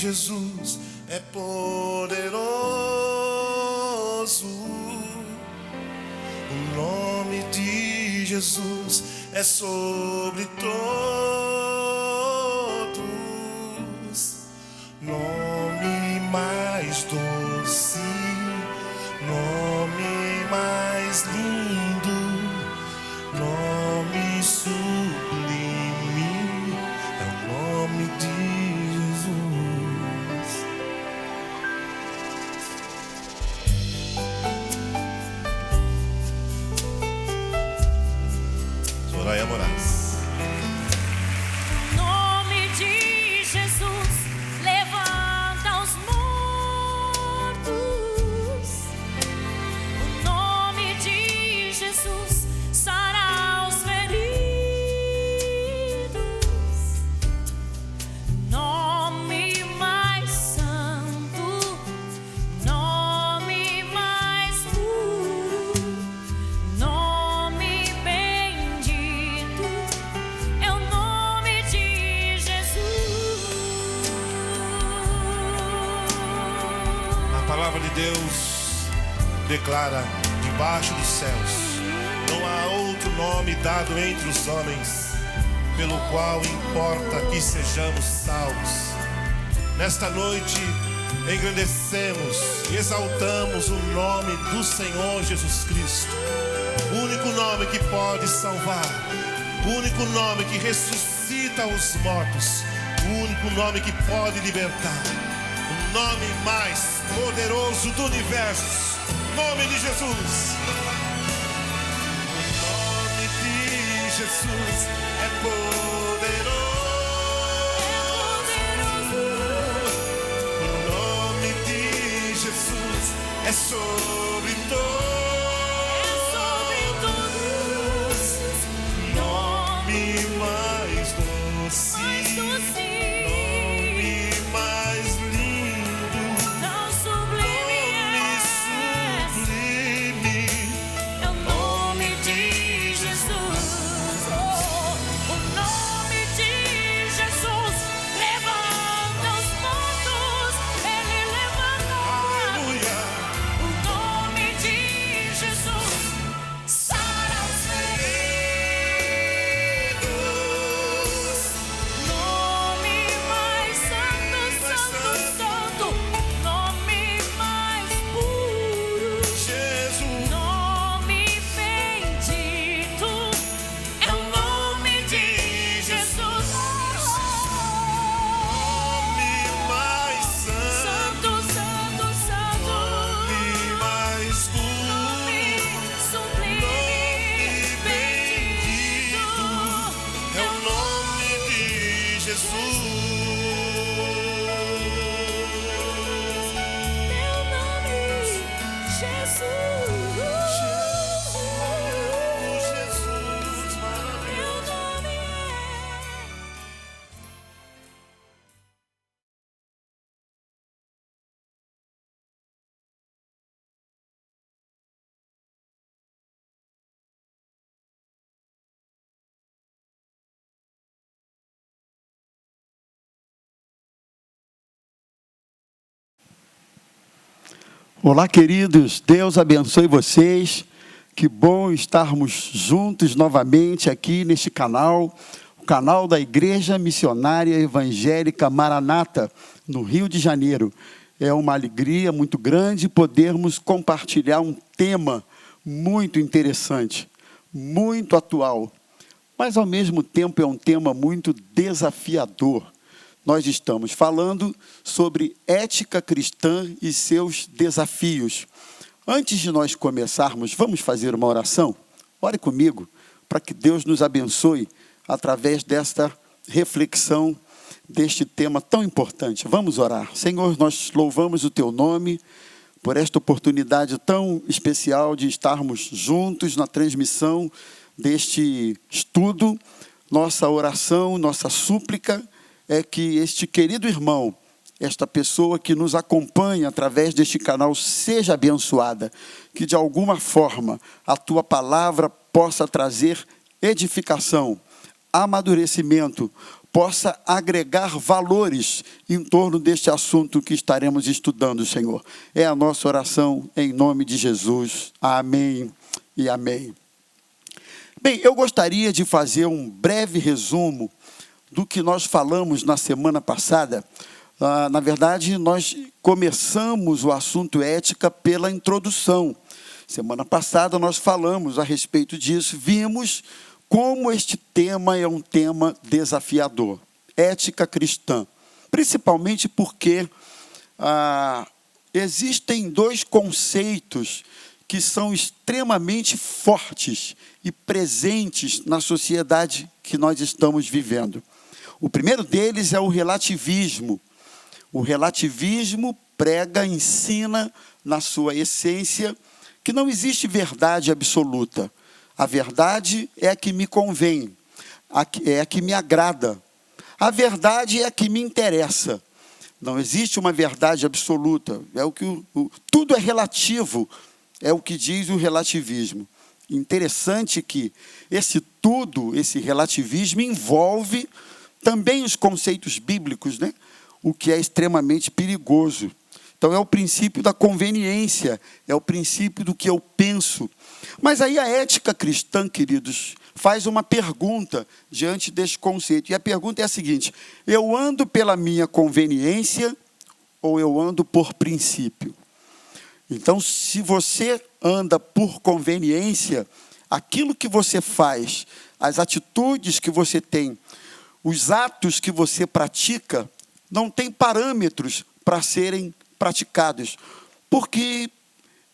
Jesus é poderoso. O nome de Jesus é sobre todos. Nome mais doce, nome mais lindo, nome sublime, é o nome de Jesus. Soraya Moraes. O nome de Jesus levanta os mortos. O nome de Jesus sara os feridos. Nome mais santo, nome mais puro, nome bendito é o nome de Jesus. A palavra de Deus declara: debaixo dos céus não há outro nome dado entre os homens pelo qual importa que sejamos salvos. Nesta noite engrandecemos e exaltamos o nome do Senhor Jesus Cristo, o único nome que pode salvar, o único nome que ressuscita os mortos, o único nome que pode libertar, o nome mais poderoso do universo, o nome de Jesus. O nome de Jesus é poderoso. O nome de Jesus é sobre todos. Nome mais doce, nome mais lindo, Tão sublime sublime. é o nome de Jesus. O nome de Jesus levanta os mortos. Ele levanta. Aleluia. O nome de Jesus sara os feridos. Nome mais santo, santo, santo. Nome mais puro. Jesus. Nome bendito é o nome de Jesus. Nome mais santo, Santo, santo, santo. nome mais puro, Nome sublime, bendito é o nome de Jesus. Teu nome, Jesus. Jesus, maravilhoso. Teu nome é. Olá, queridos, Deus abençoe vocês. Que bom estarmos juntos novamente aqui neste canal, o canal da Igreja Missionária Evangélica Maranata, no Rio de Janeiro. É uma alegria muito grande podermos compartilhar um tema muito interessante, muito atual, mas ao mesmo tempo é um tema muito desafiador. Nós estamos falando sobre ética cristã e seus desafios. Antes de nós começarmos, vamos fazer uma oração? Ore comigo, para que Deus nos abençoe através desta reflexão, deste tema tão importante. Vamos orar. Senhor, nós louvamos o Teu nome por esta oportunidade tão especial de estarmos juntos na transmissão deste estudo. Nossa oração, nossa súplica é que este querido irmão, esta pessoa que nos acompanha através deste canal seja abençoada, que de alguma forma a Tua palavra possa trazer edificação, amadurecimento, possa agregar valores em torno deste assunto que estaremos estudando, Senhor. É a nossa oração em nome de Jesus. Amém e amém. Bem, eu gostaria de fazer um breve resumo do que nós falamos na semana passada. Na verdade, nós começamos o assunto ética pela introdução. Semana passada nós falamos a respeito disso, vimos como este tema é um tema desafiador. Ética cristã. Principalmente porque existem dois conceitos que são extremamente fortes e presentes na sociedade que nós estamos vivendo. O primeiro deles é o relativismo. O relativismo prega, ensina na sua essência que não existe verdade absoluta. A verdade é a que me convém, é a que me agrada. A verdade é a que me interessa. Não existe uma verdade absoluta. Tudo é relativo. É o que diz o relativismo. Interessante que esse relativismo envolve também os conceitos bíblicos, né? O que é extremamente perigoso. Então é o princípio da conveniência, é o princípio do que eu penso. Mas aí a ética cristã, queridos, faz uma pergunta diante desse conceito. E a pergunta é a seguinte: eu ando pela minha conveniência ou eu ando por princípio? Então, se você anda por conveniência, aquilo que você faz, as atitudes que você tem, os atos que você pratica, não tem parâmetros para serem praticados, porque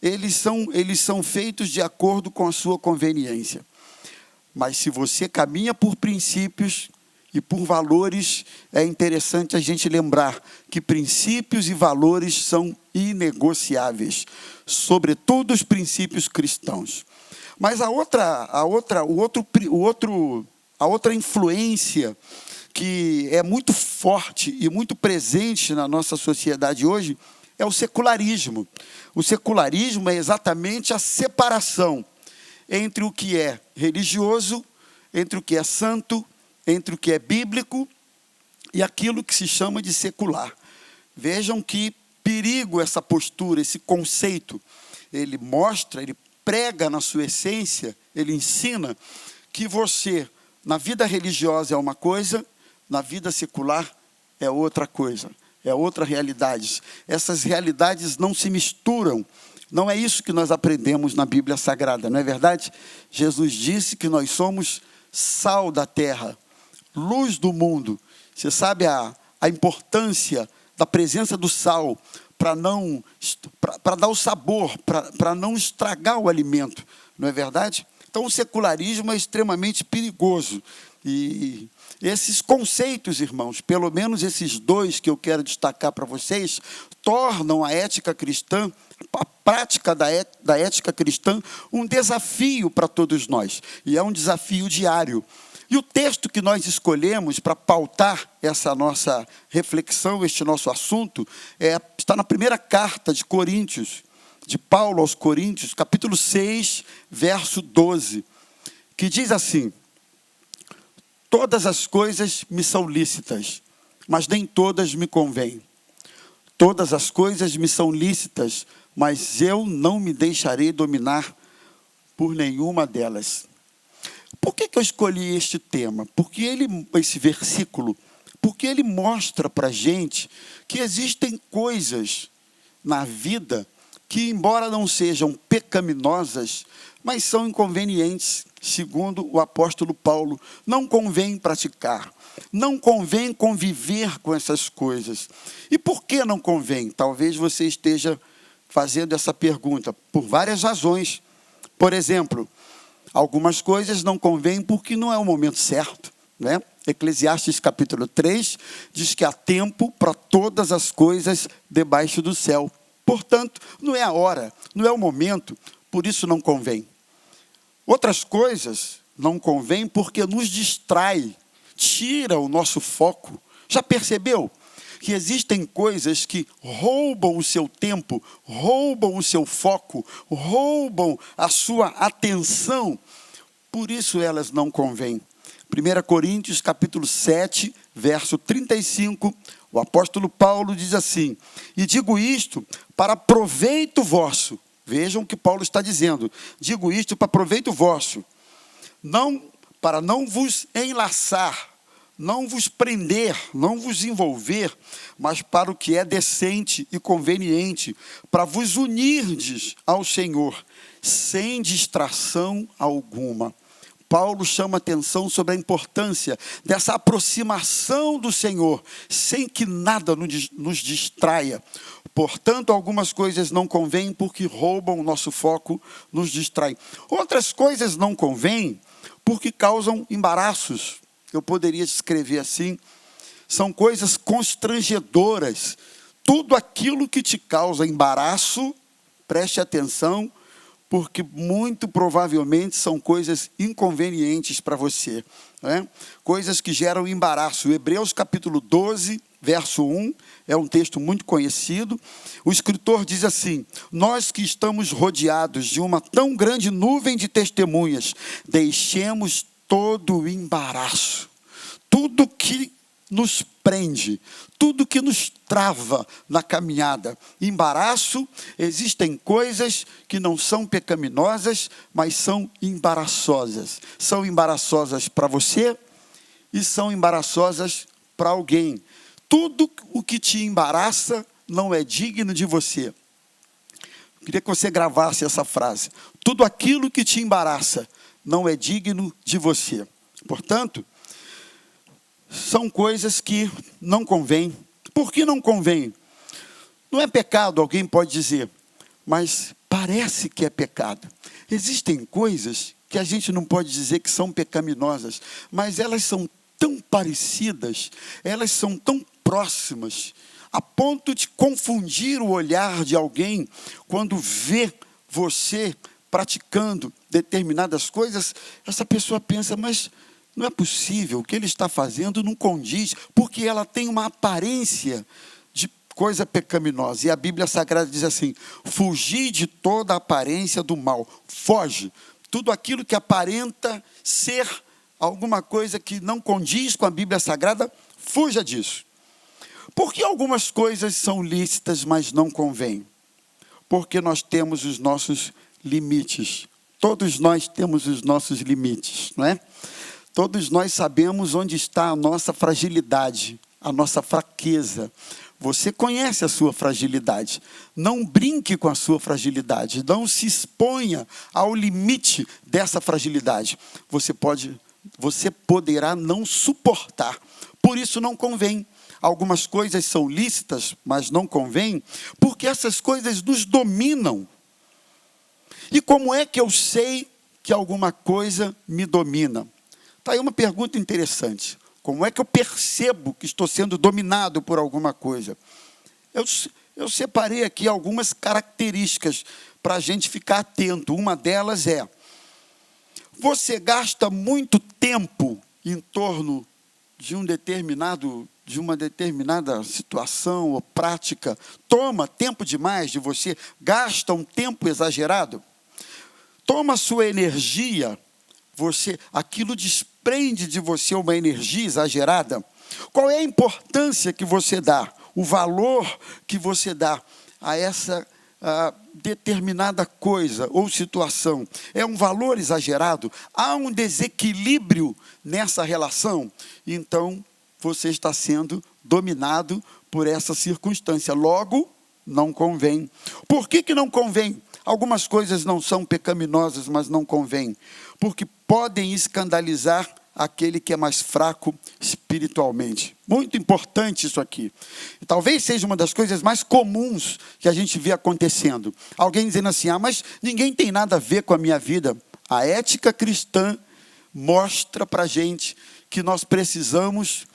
eles são feitos de acordo com a sua conveniência. Mas se você caminha por princípios e por valores, é interessante a gente lembrar que princípios e valores são inegociáveis, sobretudo os princípios cristãos. Mas a outra influência que é muito forte e muito presente na nossa sociedade hoje é o secularismo. O secularismo é exatamente a separação entre o que é religioso, entre o que é santo, entre o que é bíblico e aquilo que se chama de secular. Vejam que perigo essa postura, esse conceito. Ele mostra, ele prega na sua essência, ele ensina que você, na vida religiosa é uma coisa, na vida secular é outra coisa, é outra realidade. Essas realidades não se misturam. Não é isso que nós aprendemos na Bíblia Sagrada, não é verdade? Jesus disse que nós somos sal da terra, luz do mundo. Você sabe a importância da presença do sal para dar o sabor, para não estragar o alimento, não é verdade? Então o secularismo é extremamente perigoso. E esses conceitos, irmãos, pelo menos esses dois que eu quero destacar para vocês, tornam a ética cristã, a prática da ética cristã, um desafio para todos nós. E é um desafio diário. E o texto que nós escolhemos para pautar essa nossa reflexão, este nosso assunto, está na primeira carta de Coríntios, de Paulo aos Coríntios, capítulo 6, verso 12, que diz assim: todas as coisas me são lícitas, mas nem todas me convêm. Todas as coisas me são lícitas, mas eu não me deixarei dominar por nenhuma delas. Por que eu escolhi este tema? Esse versículo, porque ele mostra para a gente que existem coisas na vida que, embora não sejam pecaminosas, mas são inconvenientes, segundo o apóstolo Paulo. Não convém praticar, não convém conviver com essas coisas. E por que não convém? Talvez você esteja fazendo essa pergunta por várias razões. Por exemplo, algumas coisas não convêm porque não é o momento certo, né? Eclesiastes capítulo 3 diz que há tempo para todas as coisas debaixo do céu. Portanto, não é a hora, não é o momento, por isso não convém. Outras coisas não convêm porque nos distrai, tira o nosso foco. Já percebeu que existem coisas que roubam o seu tempo, roubam o seu foco, roubam a sua atenção? Por isso elas não convêm. 1 Coríntios capítulo 7, verso 35, o apóstolo Paulo diz assim: e digo isto para proveito vosso. Vejam o que Paulo está dizendo. Digo isto para proveito vosso, para não vos enlaçar, não vos prender, não vos envolver, mas para o que é decente e conveniente, para vos unirdes ao Senhor, sem distração alguma. Paulo chama atenção sobre a importância dessa aproximação do Senhor, sem que nada nos distraia. Portanto, algumas coisas não convêm porque roubam o nosso foco, nos distraem. Outras coisas não convêm porque causam embaraços. Eu poderia descrever assim: são coisas constrangedoras. Tudo aquilo que te causa embaraço, preste atenção, porque muito provavelmente são coisas inconvenientes para você, né? Coisas que geram embaraço. Hebreus capítulo 12, verso 1, é um texto muito conhecido. O escritor diz assim: nós que estamos rodeados de uma tão grande nuvem de testemunhas, deixemos todo o embaraço, tudo que nos prende, tudo que nos trava na caminhada. Embaraço, existem coisas que não são pecaminosas, mas são embaraçosas. São embaraçosas para você e são embaraçosas para alguém. Tudo o que te embaraça não é digno de você. Eu queria que você gravasse essa frase: tudo aquilo que te embaraça não é digno de você. Portanto, são coisas que não convêm. Por que não convém? Não é pecado, alguém pode dizer, mas parece que é pecado. Existem coisas que a gente não pode dizer que são pecaminosas, mas elas são tão parecidas, elas são tão próximas, a ponto de confundir o olhar de alguém quando vê você praticando determinadas coisas. Essa pessoa pensa, mas não é possível, o que ele está fazendo não condiz, porque ela tem uma aparência de coisa pecaminosa. E a Bíblia Sagrada diz assim: fugir de toda a aparência do mal. Foge. Tudo aquilo que aparenta ser alguma coisa que não condiz com a Bíblia Sagrada, fuja disso. Por que algumas coisas são lícitas, mas não convêm? Porque nós temos os nossos limites. Todos nós temos os nossos limites, não é? Todos nós sabemos onde está a nossa fragilidade, a nossa fraqueza. Você conhece a sua fragilidade. Não brinque com a sua fragilidade. Não se exponha ao limite dessa fragilidade. Você poderá não suportar. Por isso não convém. Algumas coisas são lícitas, mas não convém, porque essas coisas nos dominam. E como é que eu sei que alguma coisa me domina? Está aí uma pergunta interessante. Como é que eu percebo que estou sendo dominado por alguma coisa? Eu separei aqui algumas características para a gente ficar atento. Uma delas é: você gasta muito tempo em torno de uma determinada situação ou prática? Toma tempo demais de você? Gasta um tempo exagerado? Toma sua energia? Aquilo desprende de você uma energia exagerada? Qual é a importância que você dá, o valor que você dá a essa determinada coisa ou situação? É um valor exagerado? Há um desequilíbrio nessa relação? Então, você está sendo dominado por essa circunstância. Logo, não convém. Por que não convém? Algumas coisas não são pecaminosas, mas não convém, porque podem escandalizar aquele que é mais fraco espiritualmente. Muito importante isso aqui. Talvez seja uma das coisas mais comuns que a gente vê acontecendo. Alguém dizendo assim: mas ninguém tem nada a ver com a minha vida. A ética cristã mostra para a gente que nós precisamos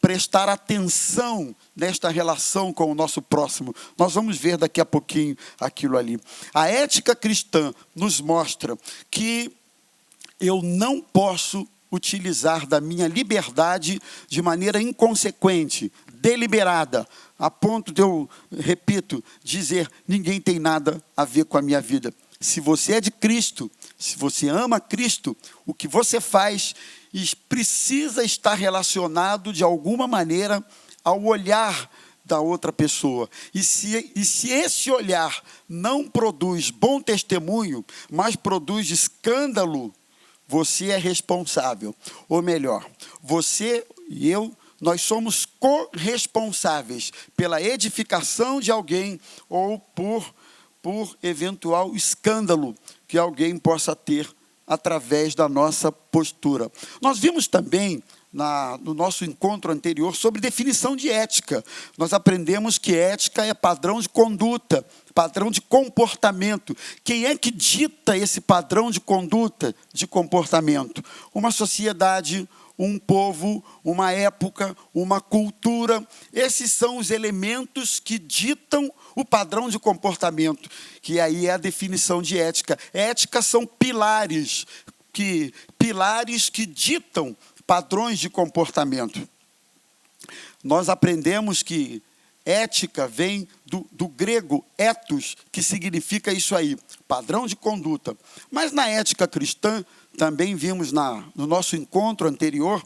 prestar atenção nesta relação com o nosso próximo. Nós vamos ver daqui a pouquinho aquilo ali. A ética cristã nos mostra que eu não posso utilizar da minha liberdade de maneira inconsequente, deliberada, a ponto de eu, repito, dizer: ninguém tem nada a ver com a minha vida. Se você é de Cristo, se você ama Cristo, o que você faz e precisa estar relacionado de alguma maneira ao olhar da outra pessoa. E se esse olhar não produz bom testemunho, mas produz escândalo, você é responsável. Ou melhor, você e eu, nós somos corresponsáveis pela edificação de alguém ou por eventual escândalo que alguém possa ter através da nossa postura. Nós vimos também no nosso encontro anterior sobre definição de ética. Nós aprendemos que ética é padrão de conduta, padrão de comportamento. Quem é que dita esse padrão de conduta, de comportamento? Uma sociedade, um povo, uma época, uma cultura. Esses são os elementos que ditam o padrão de comportamento, que aí é a definição de ética. Ética são pilares que ditam padrões de comportamento. Nós aprendemos que ética vem do grego ethos, que significa isso aí, padrão de conduta. Mas na ética cristã, também vimos no nosso encontro anterior,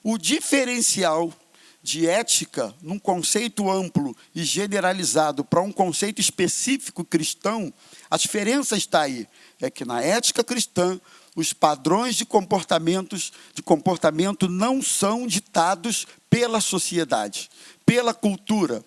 o diferencial de ética, num conceito amplo e generalizado para um conceito específico cristão, a diferença está aí. É que na ética cristã, os padrões de comportamento não são ditados pela sociedade, pela cultura,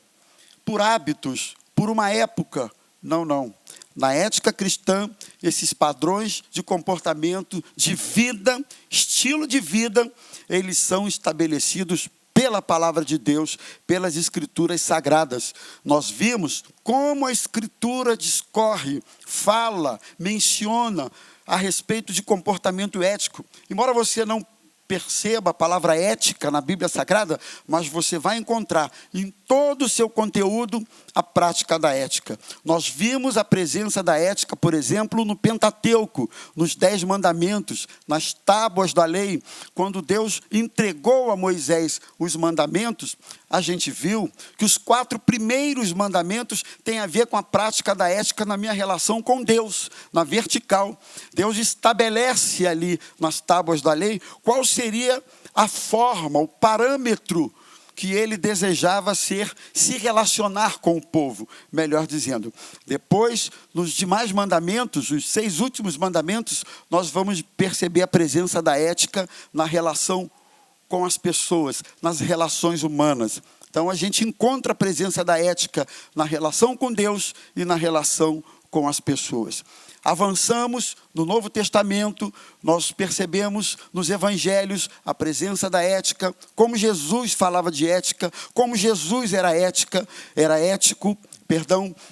por hábitos, por uma época. Não. Na ética cristã, esses padrões de comportamento, de vida, estilo de vida, eles são estabelecidos pela palavra de Deus, pelas escrituras sagradas. Nós vimos como a escritura discorre, fala, menciona a respeito de comportamento ético. Embora você não perceba a palavra ética na Bíblia Sagrada, mas você vai encontrar em todo o seu conteúdo a prática da ética. Nós vimos a presença da ética, por exemplo, no Pentateuco, nos 10 mandamentos, nas tábuas da lei. Quando Deus entregou a Moisés os mandamentos, a gente viu que os 4 primeiros mandamentos têm a ver com a prática da ética na minha relação com Deus, na vertical. Deus estabelece ali nas tábuas da lei qual seria a forma, o parâmetro que ele desejava se relacionar com o povo, melhor dizendo. Depois, nos demais mandamentos, os 6 últimos mandamentos, nós vamos perceber a presença da ética na relação com as pessoas, nas relações humanas. Então, a gente encontra a presença da ética na relação com Deus e na relação com as pessoas. Avançamos no Novo Testamento, nós percebemos nos evangelhos a presença da ética, como Jesus falava de ética, como Jesus era ético.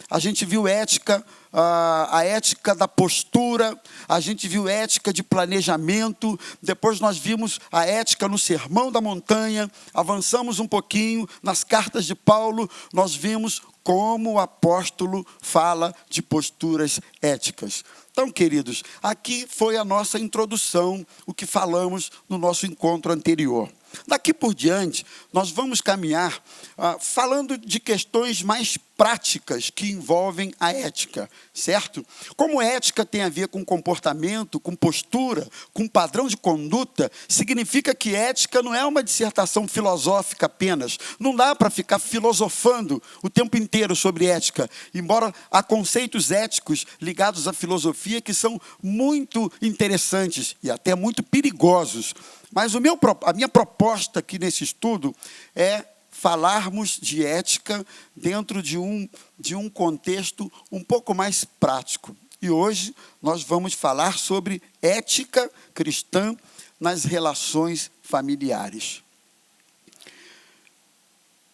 A gente viu ética, a ética da postura, a gente viu ética de planejamento, depois nós vimos a ética no Sermão da Montanha, avançamos um pouquinho nas cartas de Paulo, nós vimos como o apóstolo fala de posturas éticas. Então, queridos, aqui foi a nossa introdução, o que falamos no nosso encontro anterior. Daqui por diante, nós vamos caminhar falando de questões mais práticas que envolvem a ética, certo? Como ética tem a ver com comportamento, com postura, com padrão de conduta, significa que ética não é uma dissertação filosófica apenas. Não dá para ficar filosofando o tempo inteiro sobre ética, embora há conceitos éticos ligados à filosofia que são muito interessantes e até muito perigosos. Mas a minha proposta aqui nesse estudo é falarmos de ética dentro de um contexto um pouco mais prático. E hoje nós vamos falar sobre ética cristã nas relações familiares.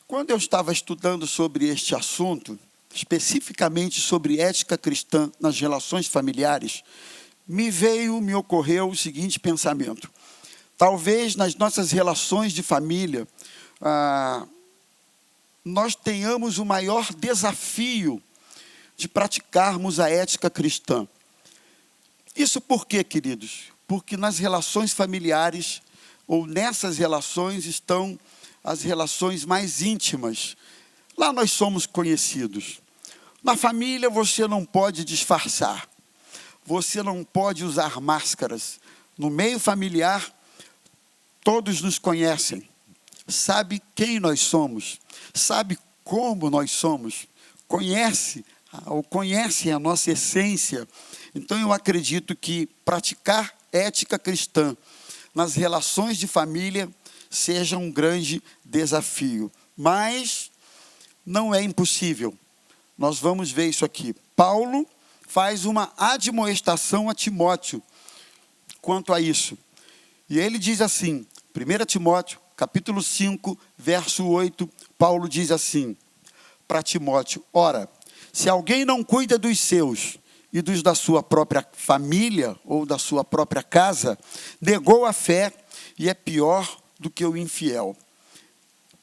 Quando eu estava estudando sobre este assunto, especificamente sobre ética cristã nas relações familiares, me ocorreu o seguinte pensamento. Talvez nas nossas relações de família, nós tenhamos o maior desafio de praticarmos a ética cristã. Isso por quê, queridos? Porque nas relações familiares, ou nessas relações, estão as relações mais íntimas. Lá nós somos conhecidos. Na família você não pode disfarçar. Você não pode usar máscaras. No meio familiar, todos nos conhecem, sabe quem nós somos, sabe como nós somos, conhecem a nossa essência. Então eu acredito que praticar ética cristã nas relações de família seja um grande desafio, mas não é impossível. Nós vamos ver isso aqui. Paulo faz uma admoestação a Timóteo quanto a isso. E ele diz assim, 1 Timóteo, capítulo 5, verso 8, Paulo diz assim, para Timóteo: ora, se alguém não cuida dos seus e dos da sua própria família ou da sua própria casa, negou a fé e é pior do que o infiel.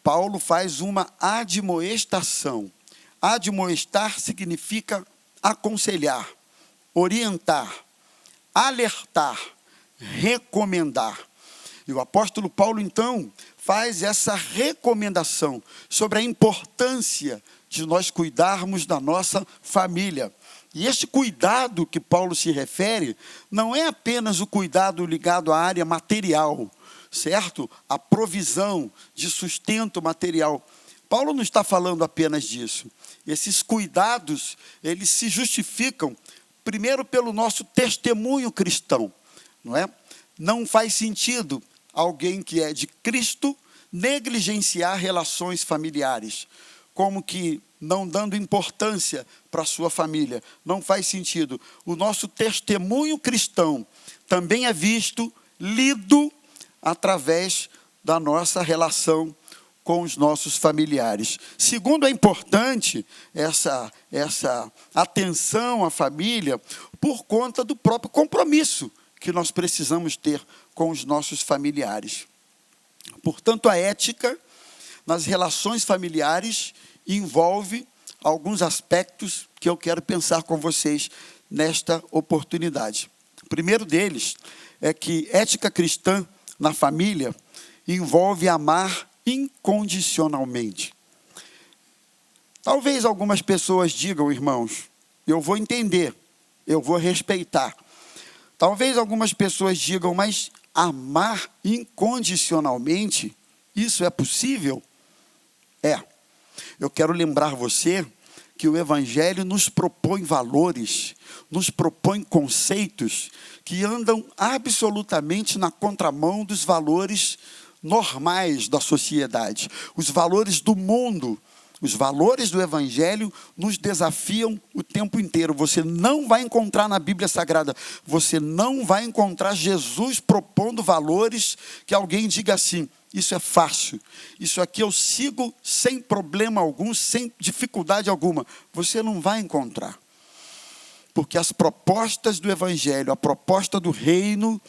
Paulo faz uma admoestação. Admoestar significa aconselhar, orientar, alertar, recomendar. E o apóstolo Paulo, então, faz essa recomendação sobre a importância de nós cuidarmos da nossa família. E este cuidado que Paulo se refere não é apenas o cuidado ligado à área material, certo? A provisão de sustento material. Paulo não está falando apenas disso. Esses cuidados, eles se justificam, primeiro, pelo nosso testemunho cristão, não é? Não faz sentido alguém que é de Cristo negligenciar relações familiares, como que não dando importância para a sua família. Não faz sentido. O nosso testemunho cristão também é visto, lido, através da nossa relação com os nossos familiares. Segundo, é importante essa atenção à família por conta do próprio compromisso que nós precisamos ter com os nossos familiares. Portanto, a ética nas relações familiares envolve alguns aspectos que eu quero pensar com vocês nesta oportunidade. O primeiro deles é que ética cristã na família envolve amar incondicionalmente. Talvez algumas pessoas digam, irmãos, eu vou entender, eu vou respeitar. Talvez algumas pessoas digam, mas amar incondicionalmente, isso é possível? É. Eu quero lembrar você que o Evangelho nos propõe valores, nos propõe conceitos que andam absolutamente na contramão dos valores normais da sociedade. Os valores do mundo, os valores do Evangelho nos desafiam o tempo inteiro. Você não vai encontrar na Bíblia Sagrada, você não vai encontrar Jesus propondo valores que alguém diga assim, isso é fácil, isso aqui eu sigo sem problema algum, sem dificuldade alguma. Você não vai encontrar. Porque as propostas do Evangelho, a proposta do reino,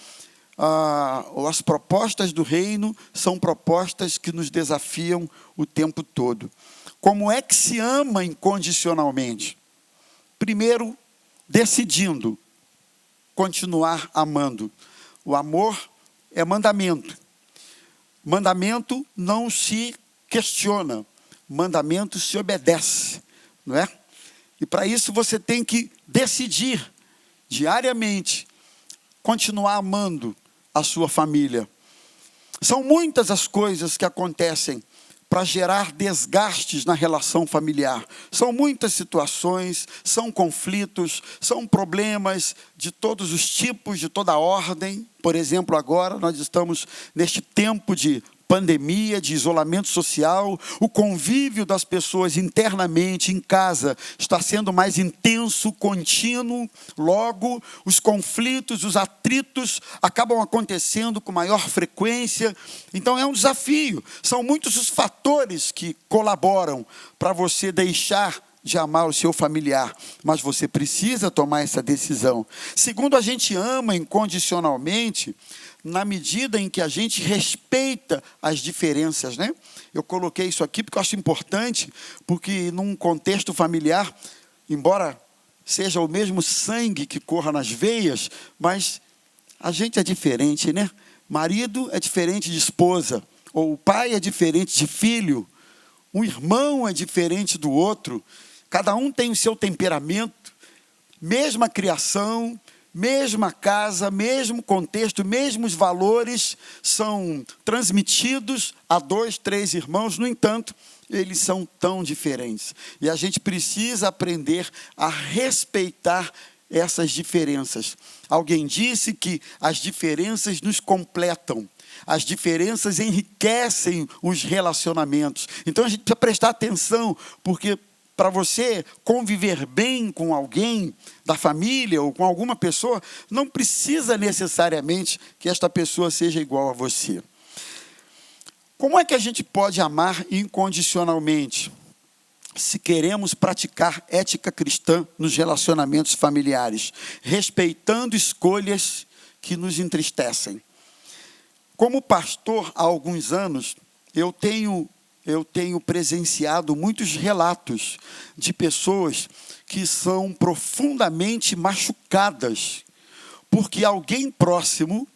as propostas do reino são propostas que nos desafiam o tempo todo. Como é que se ama incondicionalmente? Primeiro, decidindo continuar amando. O amor é mandamento. Mandamento não se questiona, mandamento se obedece, não é? E para isso você tem que decidir diariamente continuar amando a sua família. São muitas as coisas que acontecem para gerar desgastes na relação familiar. São muitas situações, são conflitos, são problemas de todos os tipos, de toda a ordem. Por exemplo, agora nós estamos neste tempo de pandemia, de isolamento social, o convívio das pessoas internamente, em casa, está sendo mais intenso, contínuo, logo os conflitos, os atritos acabam acontecendo com maior frequência, então é um desafio, são muitos os fatores que colaboram para você deixar de amar o seu familiar, mas você precisa tomar essa decisão. Segundo, a gente ama incondicionalmente na medida em que a gente respeita as diferenças, né? Eu coloquei isso aqui porque eu acho importante, porque num contexto familiar, embora seja o mesmo sangue que corra nas veias, mas a gente é diferente, né? Marido é diferente de esposa, ou o pai é diferente de filho, um irmão é diferente do outro, cada um tem o seu temperamento, mesma criação, mesma casa, mesmo contexto, mesmos valores são transmitidos a 2, 3 irmãos, no entanto, eles são tão diferentes. E a gente precisa aprender a respeitar essas diferenças. Alguém disse que as diferenças nos completam. As diferenças enriquecem os relacionamentos. Então a gente precisa prestar atenção, porque para você conviver bem com alguém da família ou com alguma pessoa, não precisa necessariamente que esta pessoa seja igual a você. Como é que a gente pode amar incondicionalmente, se queremos praticar ética cristã nos relacionamentos familiares, respeitando escolhas que nos entristecem? Como pastor há alguns anos, eu tenho presenciado muitos relatos de pessoas que são profundamente machucadas, porque alguém próximo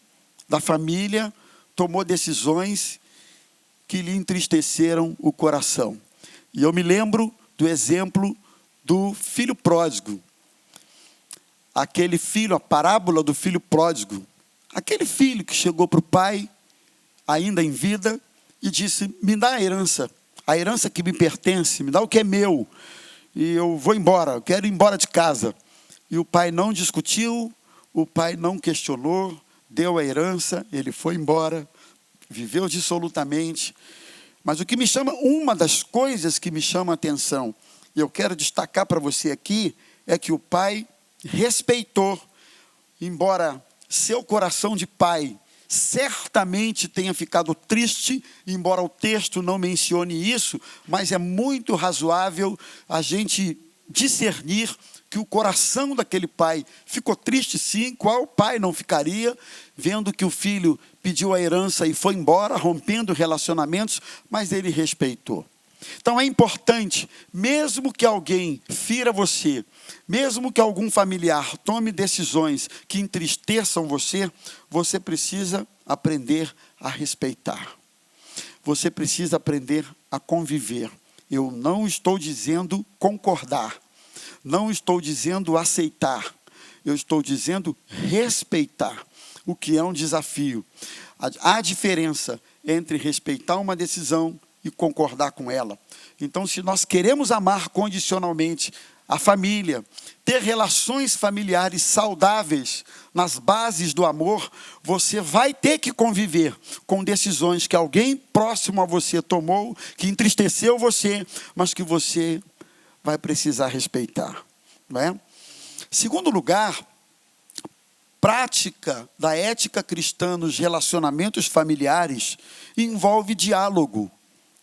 da família tomou decisões que lhe entristeceram o coração. E eu me lembro do exemplo do filho pródigo. Aquele filho, a parábola do filho pródigo. Aquele filho que chegou para o pai, ainda em vida, e disse: me dá a herança que me pertence, me dá o que é meu, e eu vou embora, eu quero ir embora de casa. E o pai não discutiu, o pai não questionou, deu a herança, ele foi embora, viveu dissolutamente. Mas uma das coisas que me chama a atenção, e eu quero destacar para você aqui, é que o pai respeitou, embora seu coração de pai certamente tenha ficado triste, embora o texto não mencione isso, mas é muito razoável a gente discernir que o coração daquele pai ficou triste sim. Qual pai não ficaria, vendo que o filho pediu a herança e foi embora, rompendo relacionamentos, mas ele respeitou. Então é importante, mesmo que alguém fira você, mesmo que algum familiar tome decisões que entristeçam você, você precisa aprender a respeitar. Você precisa aprender a conviver. Eu não estou dizendo concordar, não estou dizendo aceitar, eu estou dizendo respeitar, o que é um desafio. Há diferença entre respeitar uma decisão e concordar com ela. Então, se nós queremos amar condicionalmente a família, ter relações familiares saudáveis nas bases do amor, você vai ter que conviver com decisões que alguém próximo a você tomou, que entristeceu você, mas que você vai precisar respeitar, não é? Segundo lugar, prática da ética cristã nos relacionamentos familiares envolve diálogo.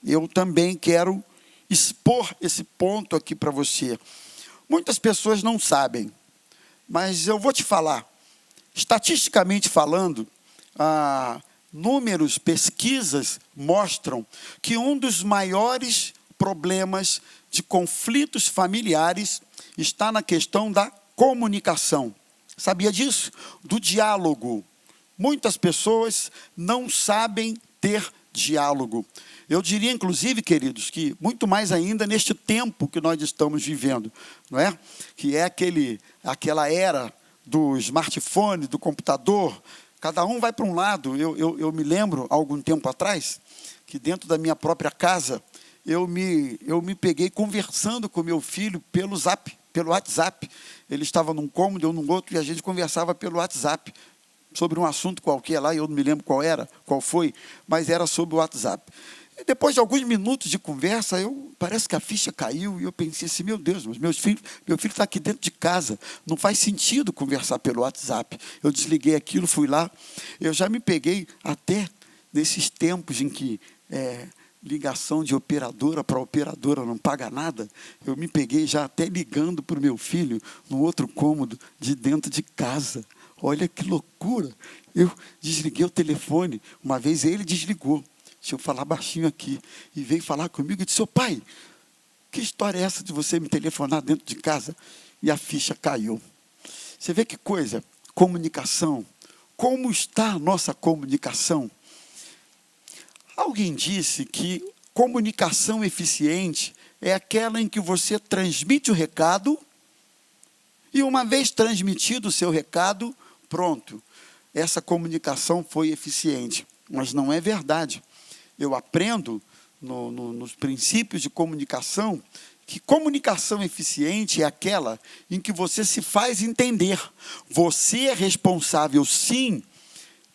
Eu também quero expor esse ponto aqui para você. Muitas pessoas não sabem, mas eu vou te falar. Estatisticamente falando, números, pesquisas mostram que um dos maiores problemas de conflitos familiares está na questão da comunicação. Sabia disso? Do diálogo. Muitas pessoas não sabem ter diálogo. Eu diria, inclusive, queridos, que muito mais ainda neste tempo que nós estamos vivendo, não é? Que é aquela era do smartphone, do computador, cada um vai para um lado. Eu me lembro, há algum tempo atrás, que dentro da minha própria casa, eu me peguei conversando com meu filho pelo WhatsApp. Ele estava num cômodo, eu num outro, e a gente conversava pelo WhatsApp, sobre um assunto qualquer lá, eu não me lembro qual foi, mas era sobre o WhatsApp. E depois de alguns minutos de conversa, parece que a ficha caiu, e eu pensei assim: meu Deus, mas meu filho está aqui dentro de casa, não faz sentido conversar pelo WhatsApp. Eu desliguei aquilo, fui lá, eu já me peguei até nesses tempos em que ligação de operadora para operadora não paga nada, eu me peguei já até ligando para o meu filho no outro cômodo de dentro de casa. Olha que loucura! Eu desliguei o telefone, uma vez ele desligou. Deixa eu falar baixinho aqui. E veio falar comigo e disse: ô pai, que história é essa de você me telefonar dentro de casa? E a ficha caiu. Você vê que coisa? Comunicação. Como está a nossa comunicação? Alguém disse que comunicação eficiente é aquela em que você transmite o recado E uma vez transmitido o seu recado, pronto, essa comunicação foi eficiente. Mas não é verdade. Eu aprendo nos princípios de comunicação que comunicação eficiente é aquela em que você se faz entender. Você é responsável, sim,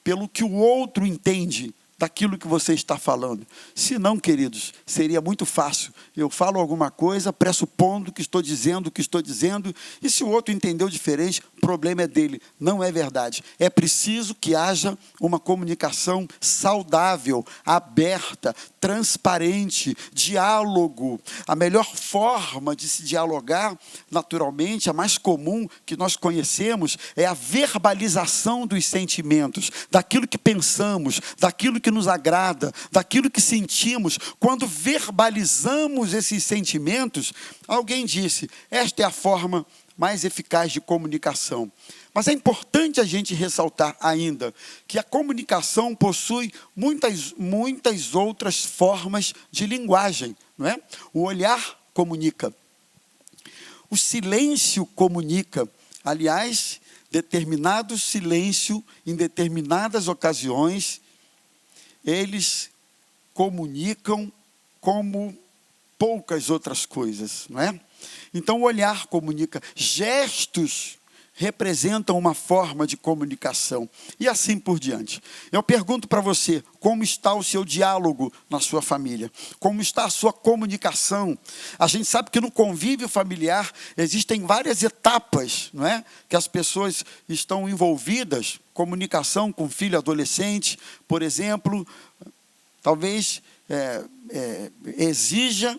pelo que o outro entende daquilo que você está falando. Se não, queridos, seria muito fácil. Eu falo alguma coisa, pressupondo que estou dizendo o que estou dizendo, e se o outro entendeu diferente, o problema é dele. Não é verdade. É preciso que haja uma comunicação saudável, aberta, transparente, diálogo. A melhor forma de se dialogar, naturalmente, a mais comum que nós conhecemos, é a verbalização dos sentimentos, daquilo que pensamos, daquilo que nos agrada, daquilo que sentimos. Quando verbalizamos esses sentimentos, alguém disse, esta é a forma mais eficaz de comunicação. Mas é importante a gente ressaltar ainda que a comunicação possui muitas outras formas de linguagem, não é? O olhar comunica. O silêncio comunica. Aliás, determinado silêncio, em determinadas ocasiões, eles comunicam como poucas outras coisas, não é? Então, o olhar comunica. Gestos representam uma forma de comunicação. E assim por diante. Eu pergunto para você, como está o seu diálogo na sua família? Como está a sua comunicação? A gente sabe que no convívio familiar existem várias etapas, não é? Que as pessoas estão envolvidas. Comunicação com filho adolescente, por exemplo, talvez exija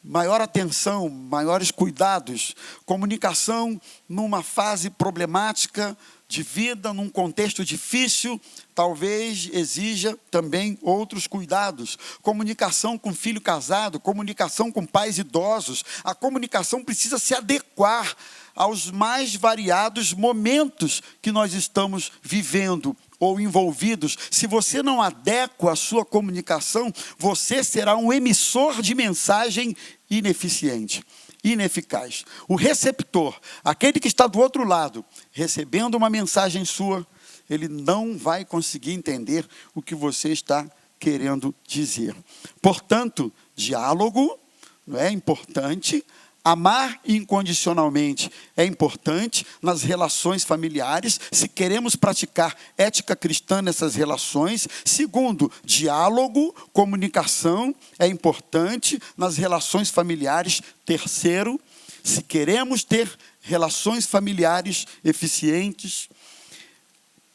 maior atenção, maiores cuidados. Comunicação numa fase problemática de vida, num contexto difícil, talvez exija também outros cuidados. Comunicação com filho casado, comunicação com pais idosos. A comunicação precisa se adequar aos mais variados momentos que nós estamos vivendo ou envolvidos. Se você não adequa a sua comunicação, você será um emissor de mensagem ineficiente, ineficaz. O receptor, aquele que está do outro lado, recebendo uma mensagem sua, ele não vai conseguir entender o que você está querendo dizer. Portanto, diálogo não é importante. Amar incondicionalmente é importante nas relações familiares, se queremos praticar ética cristã nessas relações. Segundo, diálogo, comunicação é importante nas relações familiares. Terceiro, se queremos ter relações familiares eficientes,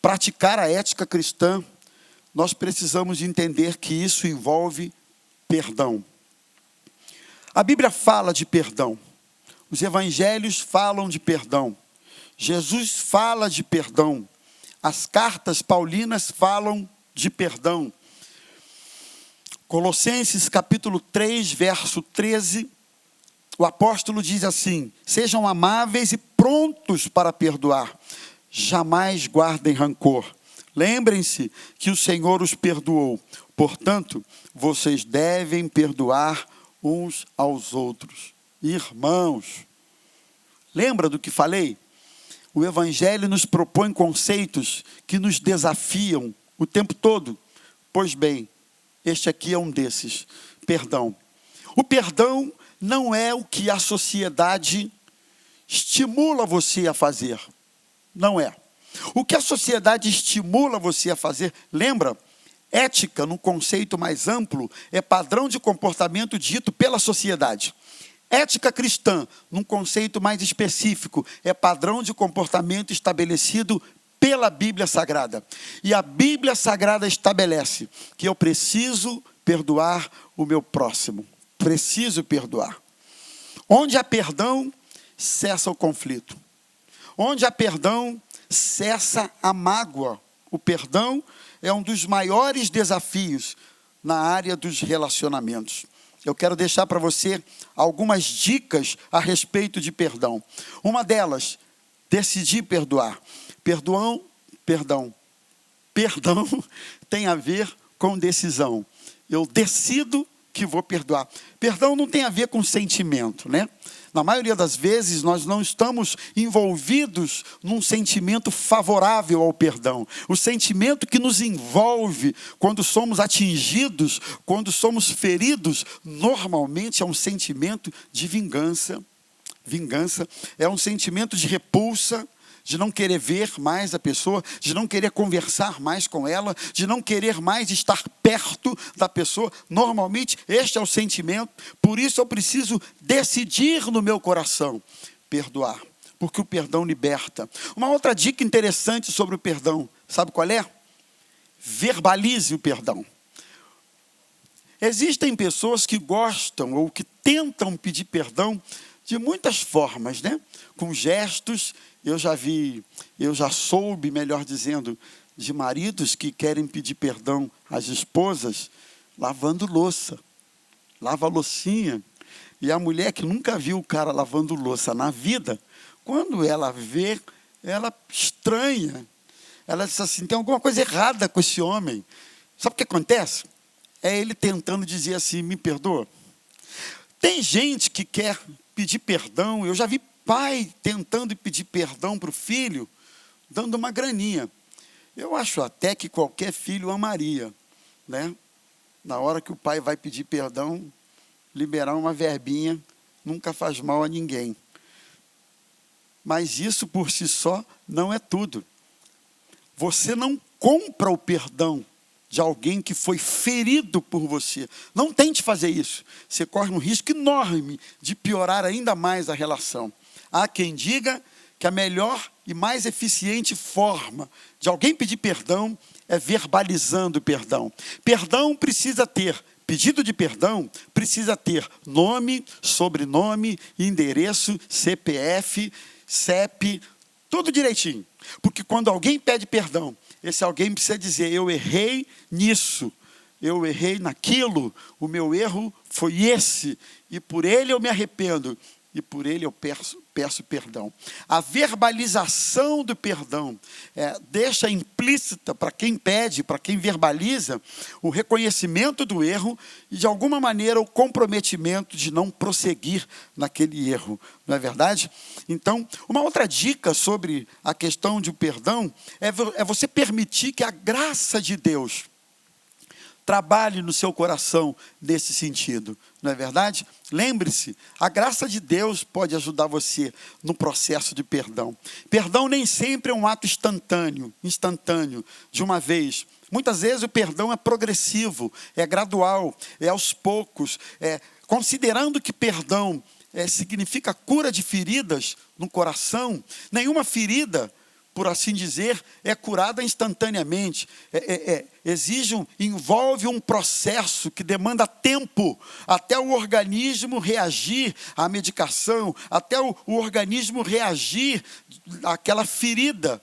praticar a ética cristã, nós precisamos entender que isso envolve perdão. A Bíblia fala de perdão. Os evangelhos falam de perdão. Jesus fala de perdão. As cartas paulinas falam de perdão. Colossenses capítulo 3, verso 13, o apóstolo diz assim: sejam amáveis e prontos para perdoar. Jamais guardem rancor. Lembrem-se que o Senhor os perdoou. Portanto, vocês devem perdoar uns aos outros. Irmãos, lembra do que falei? O Evangelho nos propõe conceitos que nos desafiam o tempo todo. Pois bem, este aqui é um desses. Perdão. O perdão não é o que a sociedade estimula você a fazer. Não é. O que a sociedade estimula você a fazer, lembra? Ética, no conceito mais amplo, é padrão de comportamento dito pela sociedade. Ética cristã, num conceito mais específico, é padrão de comportamento estabelecido pela Bíblia Sagrada. E a Bíblia Sagrada estabelece que eu preciso perdoar o meu próximo. Preciso perdoar. Onde há perdão, cessa o conflito. Onde há perdão, cessa a mágoa. O perdão é um dos maiores desafios na área dos relacionamentos. Eu quero deixar para você algumas dicas a respeito de perdão. Uma delas, decidir perdoar. Perdão tem a ver com decisão. Eu decido que vou perdoar. Perdão não tem a ver com sentimento, né? na maioria das vezes, nós não estamos envolvidos num sentimento favorável ao perdão. O sentimento que nos envolve quando somos atingidos, quando somos feridos, normalmente é um sentimento de vingança. Vingança é um sentimento de repulsa, de não querer ver mais a pessoa, de não querer conversar mais com ela, de não querer mais estar perto da pessoa. Normalmente, este é o sentimento. Por isso, eu preciso decidir no meu coração perdoar, porque o perdão liberta. Uma outra dica interessante sobre o perdão, sabe qual é? Verbalize o perdão. Existem pessoas que gostam ou que tentam pedir perdão de muitas formas, né? Com gestos. Eu já soube, melhor dizendo, de maridos que querem pedir perdão às esposas lavando louça. Lava a loucinha. E a mulher que nunca viu o cara lavando louça na vida, quando ela vê, ela estranha. Ela diz assim, tem alguma coisa errada com esse homem. Sabe o que acontece? É ele tentando dizer assim, me perdoa. Tem gente que quer pedir perdão, eu já vi pai tentando pedir perdão para o filho, dando uma graninha. Eu acho até que qualquer filho amaria, né? Na hora que o pai vai pedir perdão, liberar uma verbinha, nunca faz mal a ninguém. Mas isso por si só não é tudo. Você não compra o perdão de alguém que foi ferido por você. Não tente fazer isso. Você corre um risco enorme de piorar ainda mais a relação. Há quem diga que a melhor e mais eficiente forma de alguém pedir perdão é verbalizando o perdão. Perdão precisa ter, pedido de perdão precisa ter nome, sobrenome, endereço, CPF, CEP, tudo direitinho. Porque quando alguém pede perdão, esse alguém precisa dizer, eu errei nisso, eu errei naquilo, o meu erro foi esse, e por ele eu me arrependo. E por ele eu peço perdão. A verbalização do perdão deixa implícita para quem pede, para quem verbaliza, o reconhecimento do erro e, de alguma maneira, o comprometimento de não prosseguir naquele erro. Não é verdade? Então, uma outra dica sobre a questão de perdão é você permitir que a graça de Deus trabalhe no seu coração nesse sentido, não é verdade? Lembre-se, a graça de Deus pode ajudar você no processo de perdão. Perdão nem sempre é um ato instantâneo, de uma vez. Muitas vezes o perdão é progressivo, é gradual, é aos poucos. Considerando que perdão significa cura de feridas no coração, nenhuma ferida, por assim dizer, é curada instantaneamente. Envolve um processo que demanda tempo, até o organismo reagir à medicação, até o organismo reagir àquela ferida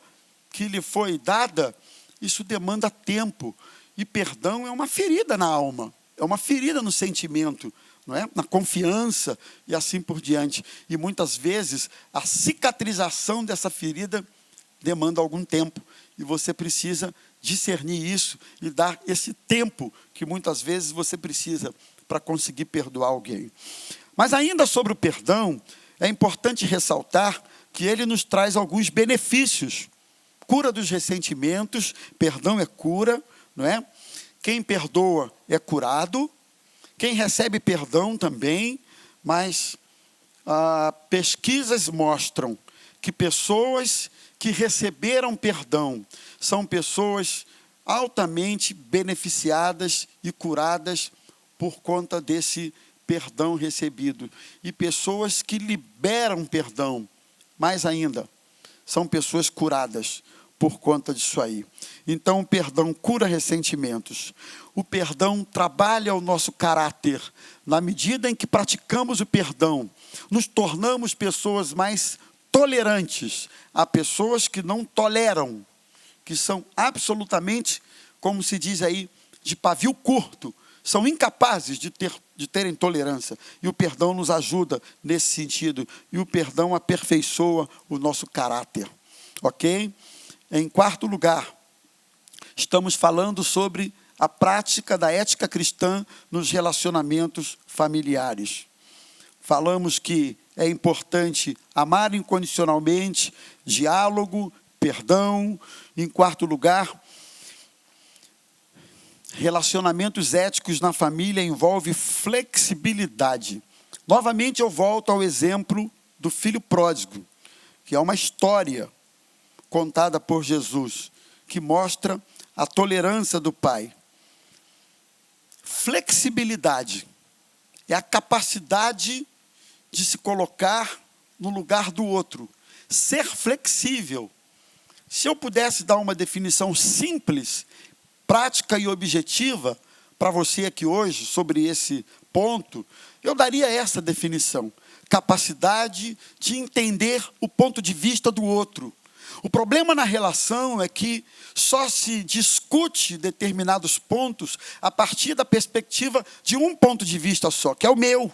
que lhe foi dada. Isso demanda tempo. E perdão é uma ferida na alma, é uma ferida no sentimento, não é? Na confiança e assim por diante. E muitas vezes a cicatrização dessa ferida demanda algum tempo, e você precisa discernir isso e dar esse tempo que muitas vezes você precisa para conseguir perdoar alguém. Mas ainda sobre o perdão, é importante ressaltar que ele nos traz alguns benefícios. Cura dos ressentimentos, perdão é cura, não é? Quem perdoa é curado, quem recebe perdão também, mas pesquisas mostram que pessoas que receberam perdão são pessoas altamente beneficiadas e curadas por conta desse perdão recebido. E pessoas que liberam perdão, mais ainda, são pessoas curadas por conta disso aí. Então o perdão cura ressentimentos. O perdão trabalha o nosso caráter. Na medida em que praticamos o perdão, nos tornamos pessoas mais tolerantes a pessoas que não toleram, que são absolutamente, como se diz aí, de pavio curto, são incapazes de terem tolerância. E o perdão nos ajuda nesse sentido. E o perdão aperfeiçoa o nosso caráter. Ok? Em quarto lugar, estamos falando sobre a prática da ética cristã nos relacionamentos familiares. Falamos que é importante amar incondicionalmente, diálogo, perdão. Em quarto lugar, relacionamentos éticos na família envolve flexibilidade. Novamente eu volto ao exemplo do filho pródigo, que é uma história contada por Jesus, que mostra a tolerância do pai. Flexibilidade é a capacidade de se colocar no lugar do outro. Ser flexível. Se eu pudesse dar uma definição simples, prática e objetiva para você aqui hoje sobre esse ponto, eu daria essa definição: capacidade de entender o ponto de vista do outro. O problema na relação é que só se discute determinados pontos a partir da perspectiva de um ponto de vista só, que é o meu.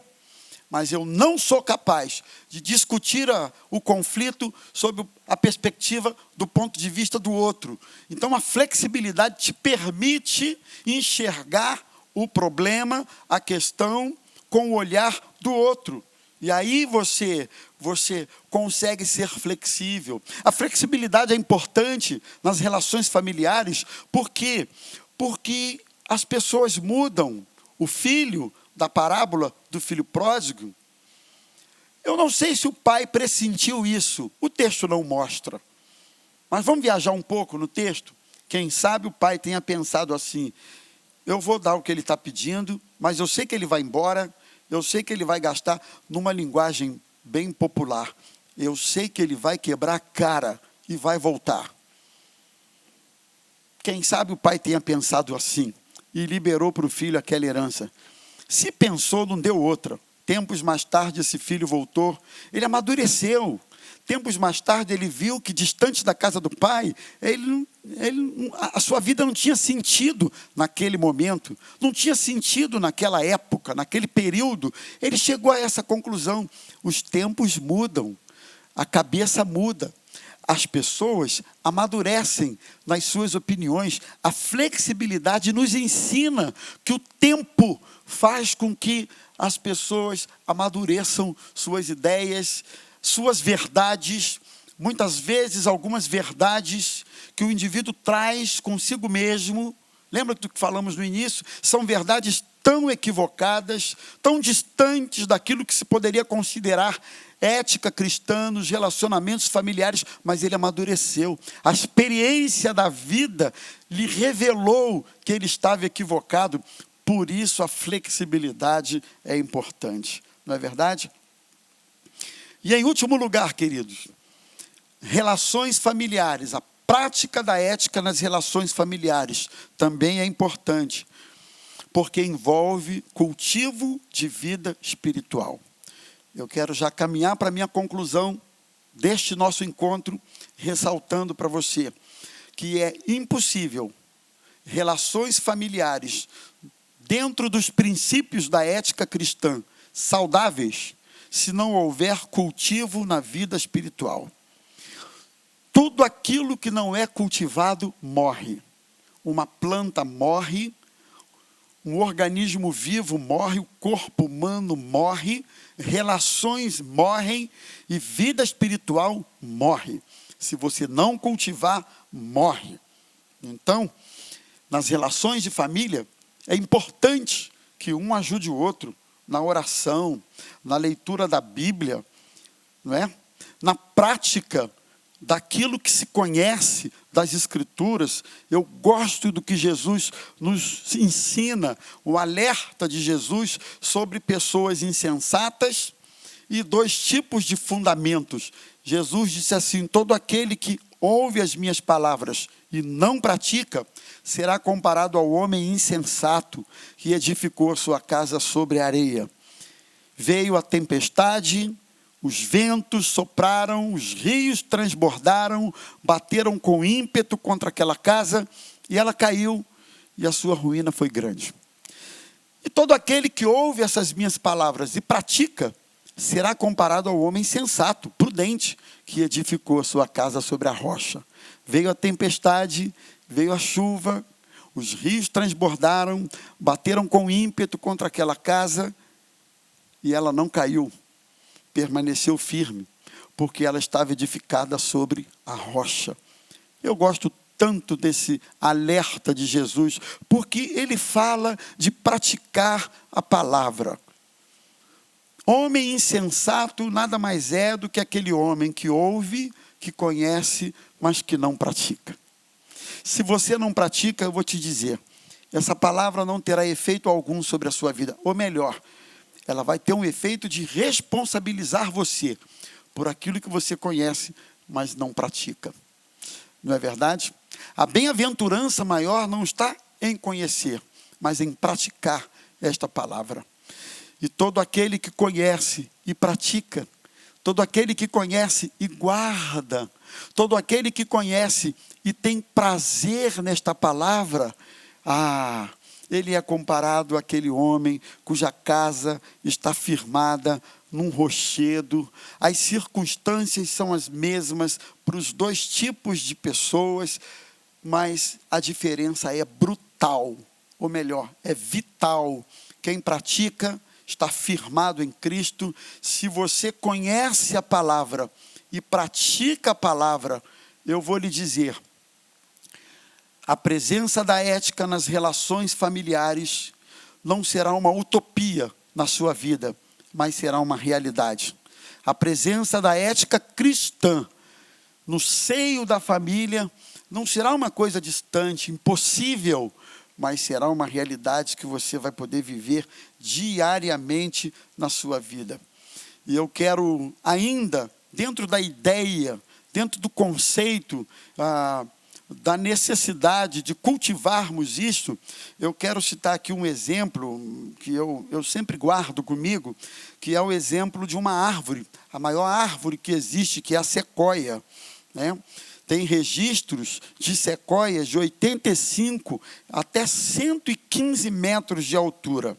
Mas eu não sou capaz de discutir o conflito sob a perspectiva do ponto de vista do outro. Então, a flexibilidade te permite enxergar o problema, a questão, com o olhar do outro. E aí você consegue ser flexível. A flexibilidade é importante nas relações familiares. Por quê? Porque as pessoas mudam. O filho da parábola do filho pródigo, eu não sei se o pai pressentiu isso. O texto não mostra. Mas vamos viajar um pouco no texto? Quem sabe o pai tenha pensado assim: eu vou dar o que ele está pedindo, mas eu sei que ele vai embora, eu sei que ele vai gastar numa linguagem bem popular. Eu sei que ele vai quebrar a cara e vai voltar. Quem sabe o pai tenha pensado assim e liberou para o filho aquela herança. Se pensou, não deu outra. Tempos mais tarde, esse filho voltou. Ele amadureceu. Tempos mais tarde, ele viu que distante da casa do pai, a sua vida não tinha sentido naquele momento. Não tinha sentido naquela época, naquele período. Ele chegou a essa conclusão. Os tempos mudam. A cabeça muda. As pessoas amadurecem nas suas opiniões. A flexibilidade nos ensina que o tempo faz com que as pessoas amadureçam suas ideias, suas verdades. Muitas vezes, algumas verdades que o indivíduo traz consigo mesmo, lembra do que falamos no início? São verdades tão equivocadas, tão distantes daquilo que se poderia considerar ética cristã, nos relacionamentos familiares, mas ele amadureceu. A experiência da vida lhe revelou que ele estava equivocado. Por isso a flexibilidade é importante, não é verdade? E em último lugar, queridos, relações familiares. A prática da ética nas relações familiares também é importante, porque envolve cultivo de vida espiritual. Eu quero já caminhar para a minha conclusão deste nosso encontro, ressaltando para você que é impossível relações familiares dentro dos princípios da ética cristã saudáveis se não houver cultivo na vida espiritual. Tudo aquilo que não é cultivado morre. Uma planta morre, um organismo vivo morre, o corpo humano morre, relações morrem e vida espiritual morre. Se você não cultivar, morre. Então, nas relações de família, é importante que um ajude o outro na oração, na leitura da Bíblia, não é? Na prática daquilo que se conhece das Escrituras. Eu gosto do que Jesus nos ensina, o alerta de Jesus sobre pessoas insensatas e dois tipos de fundamentos. Jesus disse assim: todo aquele que ouve as minhas palavras e não pratica, será comparado ao homem insensato que edificou sua casa sobre a areia. Veio a tempestade, os ventos sopraram, os rios transbordaram, bateram com ímpeto contra aquela casa, e ela caiu, e a sua ruína foi grande. E todo aquele que ouve essas minhas palavras e pratica, será comparado ao homem sensato, prudente, que edificou a sua casa sobre a rocha. Veio a tempestade, veio a chuva, os rios transbordaram, bateram com ímpeto contra aquela casa, e ela não caiu, permaneceu firme, porque ela estava edificada sobre a rocha. Eu gosto tanto desse alerta de Jesus, porque ele fala de praticar a palavra. Homem insensato nada mais é do que aquele homem que ouve, que conhece, mas que não pratica. Se você não pratica, eu vou te dizer, essa palavra não terá efeito algum sobre a sua vida. Ou melhor, ela vai ter um efeito de responsabilizar você por aquilo que você conhece, mas não pratica. Não é verdade? A bem-aventurança maior não está em conhecer, mas em praticar esta palavra. E todo aquele que conhece e pratica, todo aquele que conhece e guarda, todo aquele que conhece e tem prazer nesta palavra, ele é comparado àquele homem cuja casa está firmada num rochedo. As circunstâncias são as mesmas para os dois tipos de pessoas, mas a diferença é brutal, ou melhor, é vital. Quem pratica está firmado em Cristo. Se você conhece a palavra e pratica a palavra, eu vou lhe dizer, a presença da ética nas relações familiares não será uma utopia na sua vida, mas será uma realidade. A presença da ética cristã no seio da família não será uma coisa distante, impossível, mas será uma realidade que você vai poder viver diariamente na sua vida. E eu quero ainda, dentro da ideia, dentro do conceito, da necessidade de cultivarmos isso, eu quero citar aqui um exemplo que eu sempre guardo comigo, que é o exemplo de uma árvore, a maior árvore que existe, que é a sequoia, né? Tem registros de sequoias de 85 até 115 metros de altura.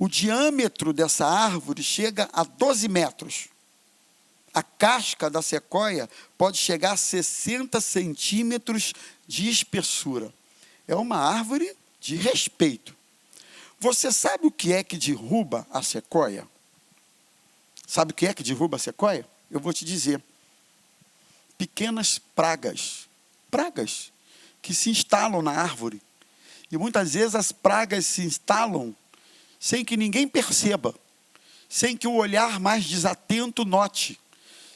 O diâmetro dessa árvore chega a 12 metros. A casca da sequoia pode chegar a 60 centímetros de espessura. É uma árvore de respeito. Você sabe o que é que derruba a sequoia? Sabe o que é que derruba a sequoia? Eu vou te dizer. Pequenas pragas que se instalam na árvore. E muitas vezes as pragas se instalam sem que ninguém perceba, sem que o olhar mais desatento note,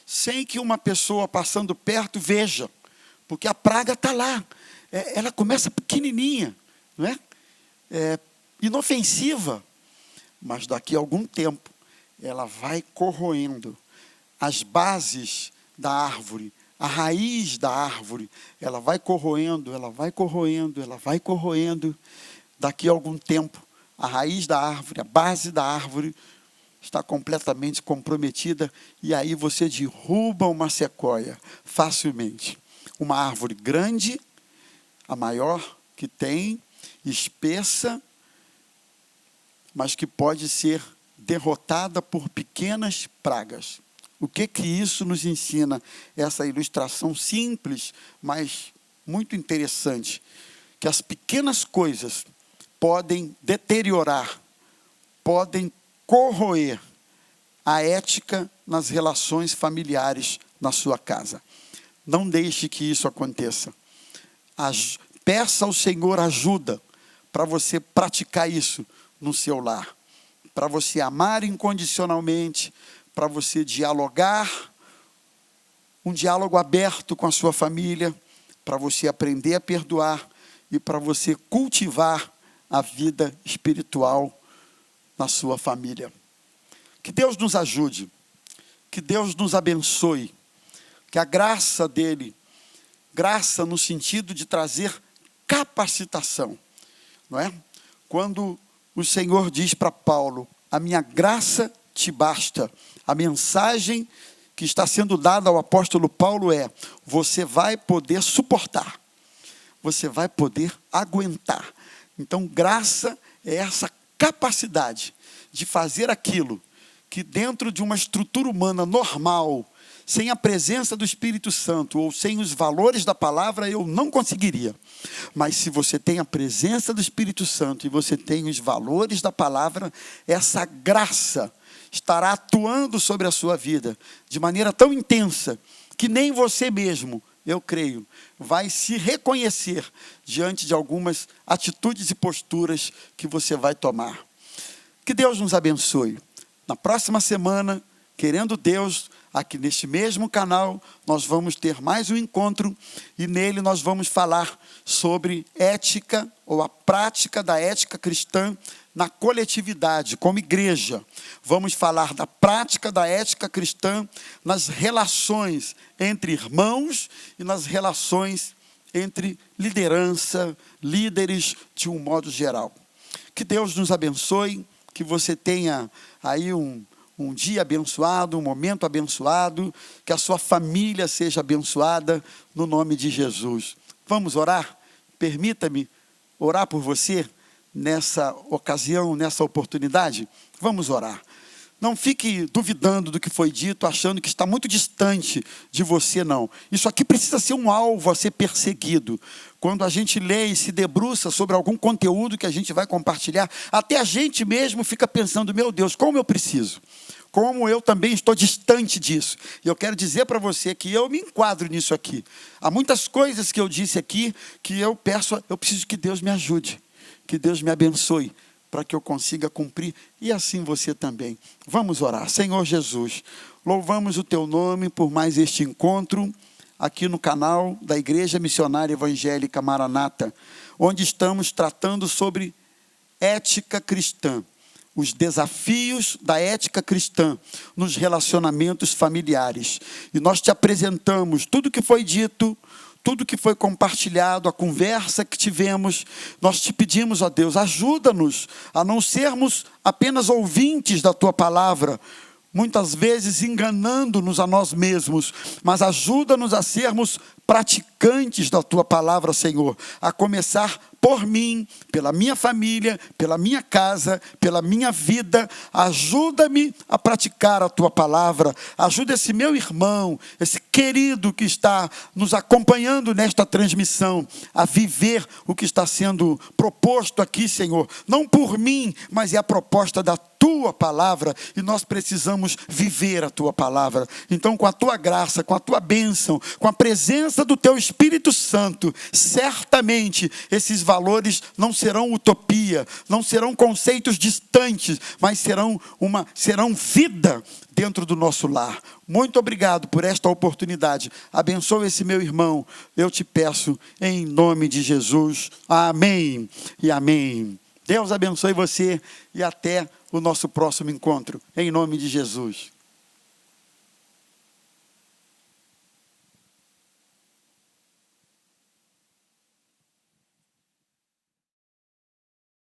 sem que uma pessoa passando perto veja, porque a praga está lá. Ela começa pequenininha, não é? Inofensiva, mas daqui a algum tempo ela vai corroendo as bases da árvore, a raiz da árvore, ela vai corroendo, ela vai corroendo, ela vai corroendo. Daqui a algum tempo, a raiz da árvore, a base da árvore está completamente comprometida e aí você derruba uma sequoia facilmente. Uma árvore grande, a maior que tem, espessa, mas que pode ser derrotada por pequenas pragas. O que isso nos ensina? Essa ilustração simples, mas muito interessante. Que as pequenas coisas podem deteriorar, podem corroer a ética nas relações familiares na sua casa. Não deixe que isso aconteça. Peça ao Senhor ajuda para você praticar isso no seu lar. Para você amar incondicionalmente, para você dialogar, um diálogo aberto com a sua família, para você aprender a perdoar e para você cultivar a vida espiritual na sua família. Que Deus nos ajude, que Deus nos abençoe, que a graça dele, graça no sentido de trazer capacitação, não é? Quando o Senhor diz para Paulo, a minha graça te basta, a mensagem que está sendo dada ao apóstolo Paulo é, você vai poder suportar, você vai poder aguentar. Então, graça é essa capacidade de fazer aquilo que dentro de uma estrutura humana normal, sem a presença do Espírito Santo ou sem os valores da palavra, eu não conseguiria. Mas se você tem a presença do Espírito Santo e você tem os valores da palavra, essa graça estará atuando sobre a sua vida de maneira tão intensa que nem você mesmo, eu creio, vai se reconhecer diante de algumas atitudes e posturas que você vai tomar. Que Deus nos abençoe. Na próxima semana, querendo Deus, aqui neste mesmo canal, nós vamos ter mais um encontro e nele nós vamos falar sobre ética ou a prática da ética cristã na coletividade, como igreja. Vamos falar da prática da ética cristã nas relações entre irmãos e nas relações entre liderança, líderes de um modo geral. Que Deus nos abençoe, que você tenha aí um dia abençoado, um momento abençoado, que a sua família seja abençoada, no nome de Jesus. Vamos orar? Permita-me orar por você nessa ocasião, nessa oportunidade. Vamos orar. Não fique duvidando do que foi dito, achando que está muito distante de você, não. Isso aqui precisa ser um alvo a ser perseguido. Quando a gente lê e se debruça sobre algum conteúdo que a gente vai compartilhar, até a gente mesmo fica pensando, meu Deus, como eu preciso? Como eu também estou distante disso. E eu quero dizer para você que eu me enquadro nisso aqui. Há muitas coisas que eu disse aqui que eu preciso que Deus me ajude, que Deus me abençoe, para que eu consiga cumprir, e assim você também. Vamos orar. Senhor Jesus, louvamos o Teu nome por mais este encontro, aqui no canal da Igreja Missionária Evangélica Maranata, onde estamos tratando sobre ética cristã, os desafios da ética cristã nos relacionamentos familiares. E nós Te apresentamos tudo que foi dito, tudo que foi compartilhado, a conversa que tivemos. Nós Te pedimos, ó Deus, ajuda-nos a não sermos apenas ouvintes da Tua palavra, muitas vezes enganando-nos a nós mesmos, mas ajuda-nos a sermos praticantes da Tua palavra, Senhor, a começar por mim, pela minha família, pela minha casa, pela minha vida. Ajuda-me a praticar a Tua palavra. Ajuda esse meu irmão, esse querido que está nos acompanhando nesta transmissão, a viver o que está sendo proposto aqui, Senhor. Não por mim, mas é a proposta da Tua palavra, e nós precisamos viver a Tua palavra. Então, com a Tua graça, com a Tua bênção, com a presença do Teu Espírito Santo, certamente esses valores não serão utopia, não serão conceitos distantes, mas serão vida dentro do nosso lar. Muito obrigado por esta oportunidade. Abençoa esse meu irmão, eu Te peço em nome de Jesus. Amém e amém. Deus abençoe você e até o nosso próximo encontro, em nome de Jesus.